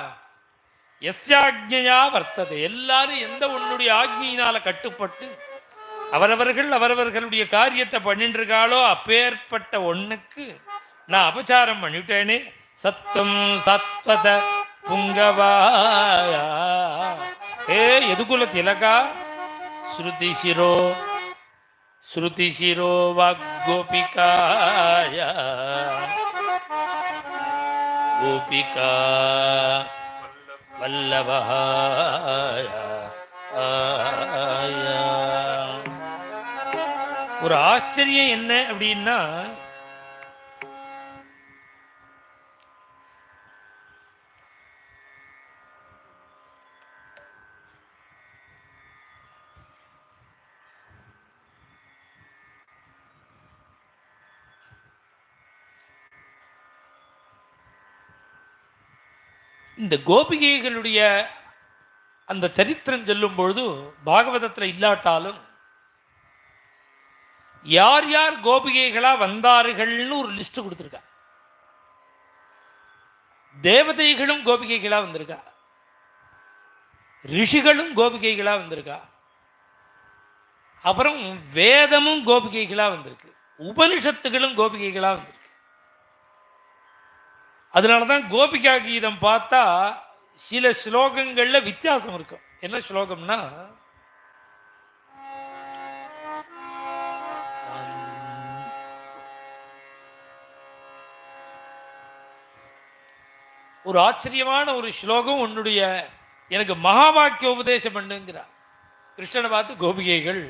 யஸ்யாக்ஞயா வர்த்ததே. எல்லாரும் எந்த உன்னுடைய ஆக்ஞையினால கட்டுப்பட்டு அவரவர்கள் அவரவர்களுடைய காரியத்தை பண்ணிட்டு இருக்காளோ அப்பேற்பட்ட ஒண்ணுக்கு நான் அபச்சாரம் பண்ணிட்டேனே. சத்தம் சத்வத புங்கவாயா, ஏ எதுகுல திலகா, ஸ்ருதி சிரோ ஸ்ருதி சிரோ வாக்கோபிகாயா, கோபிகா வல்லபாயா. ஒரு ஆச்சரியம் என்ன அப்படின்னா, இந்த கோபிகைகளுடைய அந்த சரித்திரம் சொல்லும் பொழுது பாகவதத்தில் இல்லாட்டாலும் யார் யார் கோபிகைகளா வந்தார்கள்னு ஒரு லிஸ்ட் கொடுத்துருக்கா. தேவதைகளும் கோபிகைகளா வந்திருக்கா, ரிஷிகளும் கோபிகைகளா வந்திருக்கா, அப்புறம் வேதமும் கோபிகைகளா வந்திருக்கு, உபனிஷத்துகளும் கோபிகைகளா வந்திருக்கு. அதனாலதான் கோபிகா கீதம் பார்த்தா சில ஸ்லோகங்கள்ல வித்தியாசம் இருக்கும். என்ன ஸ்லோகம்னா, ஒரு ஆச்சரியமான ஒரு ஸ்லோகம் உன்னுடைய எனக்கு மகா வாக்கிய உபதேசம் பண்ணுங்கிறார். கிருஷ்ணனை பார்த்து கோபிகைகள்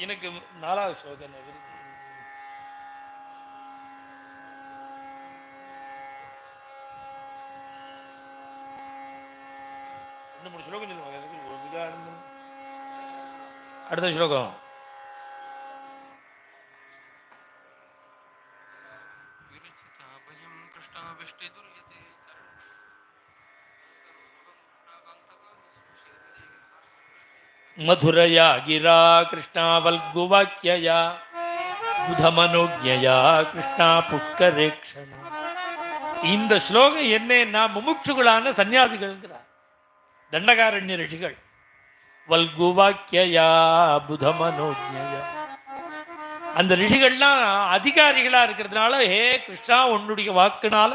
எனக்கு 4வது ஸ்லோகம் அடுத்த ஸ்லோகம் மதுரையா கிரா கிருஷ்ணா வல்குவாக்கியா புதமனோஜயா கிருஷ்ணா புஷ்கரேக்ஷணா. இந்த ஸ்லோகம் என்னன்னா, முமுட்சுகளான சன்னியாசிகள்ங்கிறார் தண்டகாரண்ய ரிஷிகள். வல்குவாக்கியா புதமனோஜயா, அந்த ரிஷிகள்லாம் அதிகாரிகளா இருக்கிறதுனால, ஹே கிருஷ்ணா உன்னுடைய வாக்குனால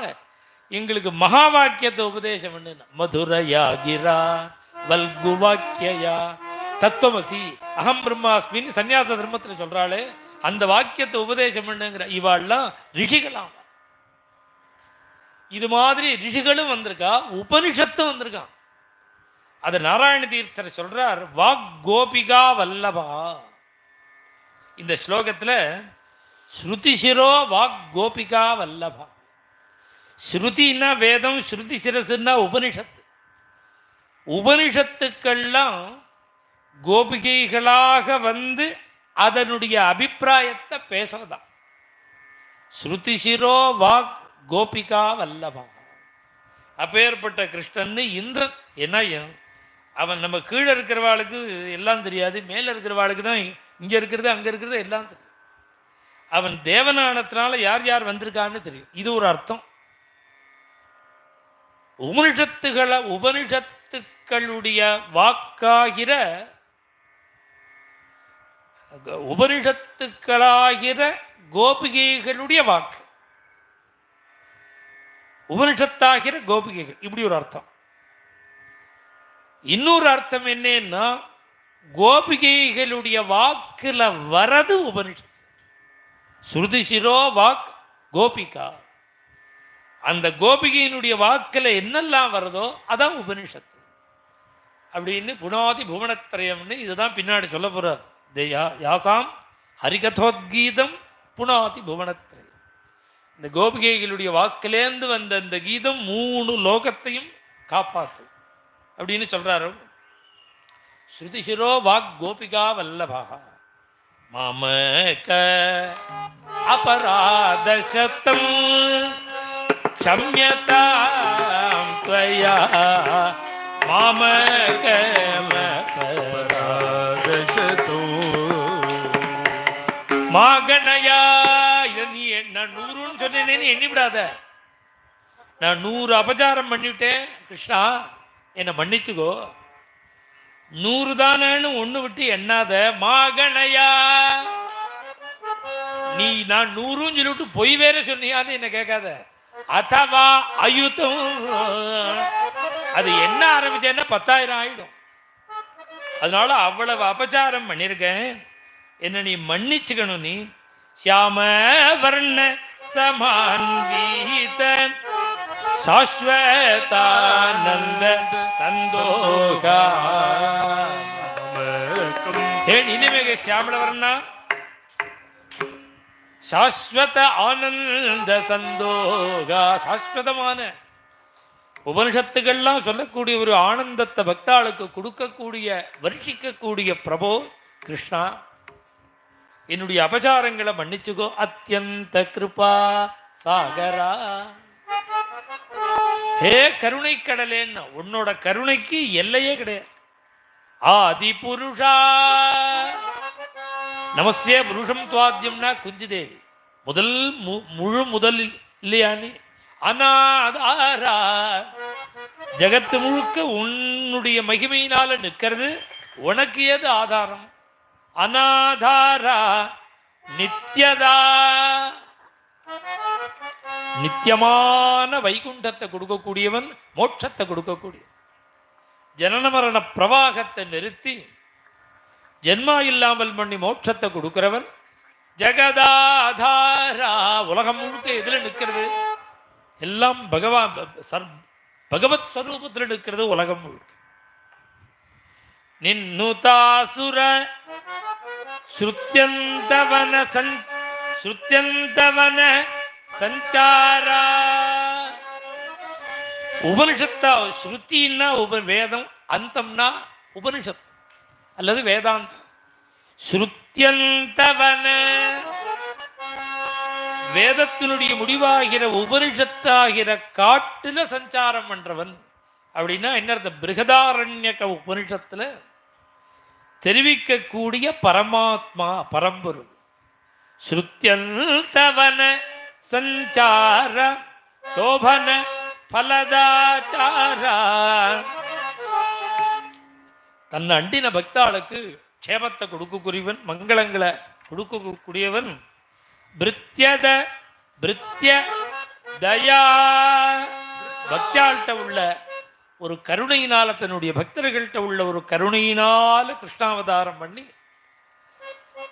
எங்களுக்கு மகா வாக்கியத்தை உபதேசம் பண்ணு. மதுரையா கிரா வல்குவாக்கியா தத்துவமசி அகம் பிரம்மாஸ்மின்னு சன்னியாச தர்மத்தில் சொல்றாளே, அந்த வாக்கியத்தை உபதேசம் பண்ணுங்கிற. இவாள்லாம் ரிஷிகளாம். இது மாதிரி ரிஷிகளும் வந்திருக்கா, உபனிஷத்தும் வந்திருக்கான். அதை நாராயண தீர்த்தர் சொல்றார், வாக் கோபிகா வல்லபா. இந்த ஸ்லோகத்தில் ஸ்ருதிசிரோ வாக் கோபிகா வல்லபா, ஸ்ருதினா வேதம், ஸ்ருதி சிரசுன்னா உபனிஷத்து. உபனிஷத்துக்கள்லாம் கோபிகைகளாக வந்து அதனுடைய அபிப்பிராயத்தை பேசுறதா. ஸ்ருதி சிரோ வாக் கோபிகா வல்லபா. அப்பேற்பட்ட கிருஷ்ணன் இந்திரன். என்ன அவன் நம்ம கீழே இருக்கிறவாளுக்கு எல்லாம் தெரியாது, மேலே இருக்கிறவாளுக்கு தான் இங்கே இருக்கிறது அங்கே இருக்கிறது எல்லாம் தெரியும். அவன் தேவனானத்தினால யார் யார் வந்திருக்கான்னு தெரியும். இது ஒரு அர்த்தம். உபனிஷத்துக்களுடைய வாக்காகிற உபனிஷத்துக்களாகிற கோபிகைகளுடைய வாக்கு, உபனிஷத்தாகிற கோபிகைகள், இப்படி ஒரு அர்த்தம். இன்னொரு அர்த்தம் என்னன்னா, கோபிகைகளுடைய வாக்குல வரது உபனிஷத்து. ஸ்ருதி சிரோ வாக் கோபிகா. அந்த கோபிகையினுடைய வாக்கில் என்னெல்லாம் வருதோ அதான் உபனிஷத்து அப்படின்னு புனாதி புவனத்திரயம்னு இதுதான் பின்னாடி சொல்ல போறார். யாசாம் ஹரிகதோத்கீதம் புனாதி புவனத்திரயம். இந்த கோபிகைகளுடைய வாக்கிலேந்து வந்த இந்த கீதம் 3 லோகத்தையும் காப்பாற்றும் அப்படின்னு சொல்றாரு. ஸ்ருதி சிரோ வாக் கோபிகா வல்லபா மாமக அபராதசதம் க்ஷம்யதாம் த்வயா மாமக அபராதசதம் மாகணயா. நீ நான் 100ன்னு சொன்னேன்னு எண்ணிவிடாத. நான் 100 அபச்சாரம் பண்ணிவிட்டேன் கிருஷ்ணா, என்னை மன்னிச்சுக்கோ. 100 தானு ஒண்ணு விட்டு எண்ணாத. மாகணையா, நீ நான் 100ன்னு சொல்லிவிட்டு பொய் வேற சொன்னியான்னு என்ன கேட்காத. அதவா அயுத்தம், அது என்ன ஆரம்பிச்சேன்னா 10,000 ஆயிடும். அதனால அவ்வளவு அபச்சாரம் பண்ணியிருக்கேன், என்ன நீ மன்னிச்சுக்கணும். நீ சியாம வர்ண சமான்வீதன் சாஸ்வதானந்த சந்தோகா. இனிமே சியாமல வர்ணா சாஸ்வத ஆனந்த சந்தோகா. சாஸ்வதமான உபனிஷத்துக்கள்லாம் சொல்லக்கூடிய ஒரு ஆனந்தத்தை பக்தாளுக்கு கொடுக்கக்கூடிய வருஷிக்கக்கூடிய பிரபோ கிருஷ்ணா, என்னுடைய அபச்சாரங்களை மன்னிச்சுக்கோ. அத்தியந்த கிருபா சாகரா, ஹே கருணை கடலேன்னா, உன்னோட கருணைக்கு எல்லையே கிடையாது. ஆதி புருஷா நமஸ்தே புருஷம் துவாத்தியம்னா குஞ்சு தேவி முதல் இல்லையானி. அநாதாரா, ஜகத்து முழுக்க உன்னுடைய மகிமையினால நிற்கிறது, உனக்கு ஏது ஆதாரம்? அநாதாரா நித்யதா, நித்தியமான வைகுண்டத்தை கொடுக்கக்கூடியவன், மோட்சத்தை கொடுக்கக்கூடிய, ஜனன மரண பிரவாகத்தை நிறுத்தி ஜென்மா இல்லாமல் பண்ணி மோட்சத்தை கொடுக்கிறவன். ஜெகதாதாரா, உலகம் முழுக்க எதுல நிற்கிறது? எல்லாம் பகவத் ஸ்வரூபத்தில் நிற்கிறது உலகம் முழுக்க. நின்னுதாசுர ஸ்ருத்யந்தவன சஞ்சாரா. உபனிஷத்தா, ஸ்ருத்தின்னா வேதம், அந்தம்னா உபனிஷத் அல்லது வேதாந்தம். ஸ்ருத்யந்தவன, வேதத்தினுடைய முடிவாகிற உபனிஷத்தாகிற காட்டுல சஞ்சாரம் பண்றவன் அப்படின்னா என்ன அர்த்தம்? பிருகதாரண்யக உபனிஷத்துல தெரிவிக்கக்கூடிய பரமாத்மா, பரம்பொருள். ஸ்ருத்யந்தவன சஞ்சார சோபன பலதாச்சாரா. தன்னை அண்டின பக்தாளுக்கு க்ஷேமத்தை கொடுக்கக்கூடியவன், மங்களங்களை கொடுக்கக்கூடியவன். பிருத்யத பிருத்ய தயா, பக்தியாள்கிட்ட உள்ள ஒரு கருணையினால, தன்னுடைய பக்தர்கள்ட்ட உள்ள ஒரு கருணையினால கிருஷ்ணாவதாரம் பண்ணி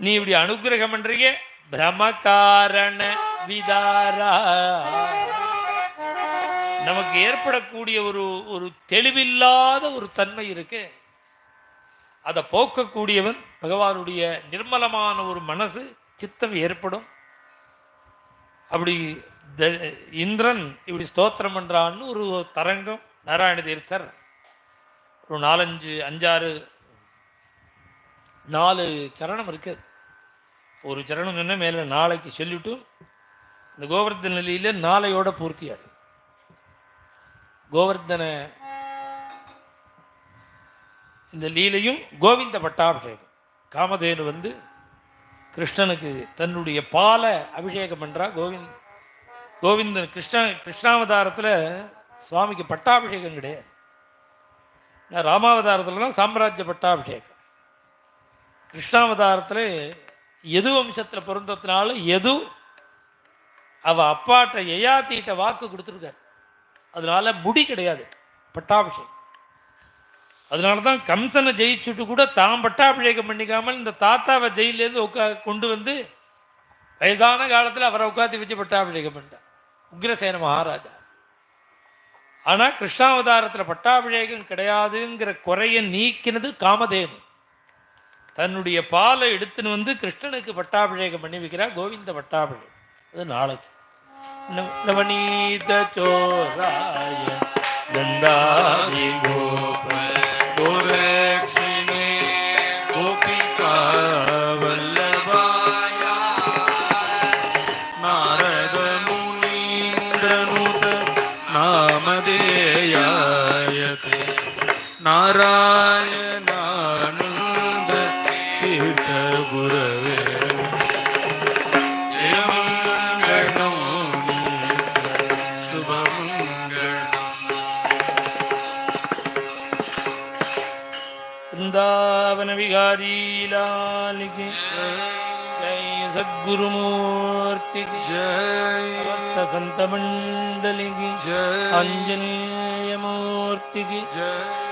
நீ இப்படி அனுகிரகம் பண்றீங்க. பிரமகாரண விதாரா, நமக்கு ஏற்படக்கூடிய ஒரு தெளிவில்லாத ஒரு தன்மை இருக்கு, அதை போக்கக்கூடியவன் பகவானுடைய நிர்மலமான ஒரு மனசு சித்தம் ஏற்படும். அப்படி இந்திரன் இப்படி ஸ்தோத்திரம் பண்றான்னு ஒரு தரங்கம் நாராயண தீர்த்தர் ஒரு 4 சரணம் இருக்கு. ஒரு சரணம் சொன்ன மேலே நாளைக்கு சொல்லிட்டு இந்த கோவர்தன லீல நாளையோட பூர்த்தியாடு. கோவர்தன இந்த லீலையும் கோவிந்த பட்டாபிஷேகம். காமதேனு வந்து கிருஷ்ணனுக்கு தன்னுடைய பாலை அபிஷேகம் பண்றா. கோவிந்தன் கிருஷ்ணாவதாரத்தில் சுவாமிக்கு பட்டாபிஷேகம் கிடையாது. ராமாவதாரத்தில் தான் சாம்ராஜ்ய பட்டாபிஷேகம். கிருஷ்ணாவதாரத்தில் எது வம்சத்தில் பிறந்ததுனால எது அவ அப்பாட்ட யயாத்திட்ட வாக்கு கொடுத்துருக்காரு. அதனால முடி கிடையாது, பட்டாபிஷேகம். அதனால தான் கம்சனை ஜெயிச்சுட்டு கூட தாம் பட்டாபிஷேகம் பண்ணிக்காமல் இந்த தாத்தாவை ஜெயிலேருந்து கொண்டு வந்து வயசான காலத்தில் அவரை உட்காந்து வச்சு பட்டாபிஷேகம் பண்ணிட்டார் உக்ரசேன மகாராஜா. ஆனால் கிருஷ்ணாவதாரத்தில் பட்டாபிஷேகம் கிடையாதுங்கிற குறையை நீக்கினது காமதேனு. தன்னுடைய பாலை எடுத்துன்னு வந்து கிருஷ்ணனுக்கு பட்டாபிஷேகம் பண்ணி வைக்கிறார். கோவிந்த பட்டாபிஷேகம் அது நாளைக்கு. நவநீத சோராய நந்தாதி கோப கோரக்ஷினே கோபிகா வல்லபாய நாரத முனீந்திரனுத நாமதேயாயதே நாராயணானந்த தீர்த்த குரவே वृंदावन विहारी लाल की जय, सद्गुरुमूर्ति की जय, संत मंडली की जय, आंजनेय मूर्ति की जय.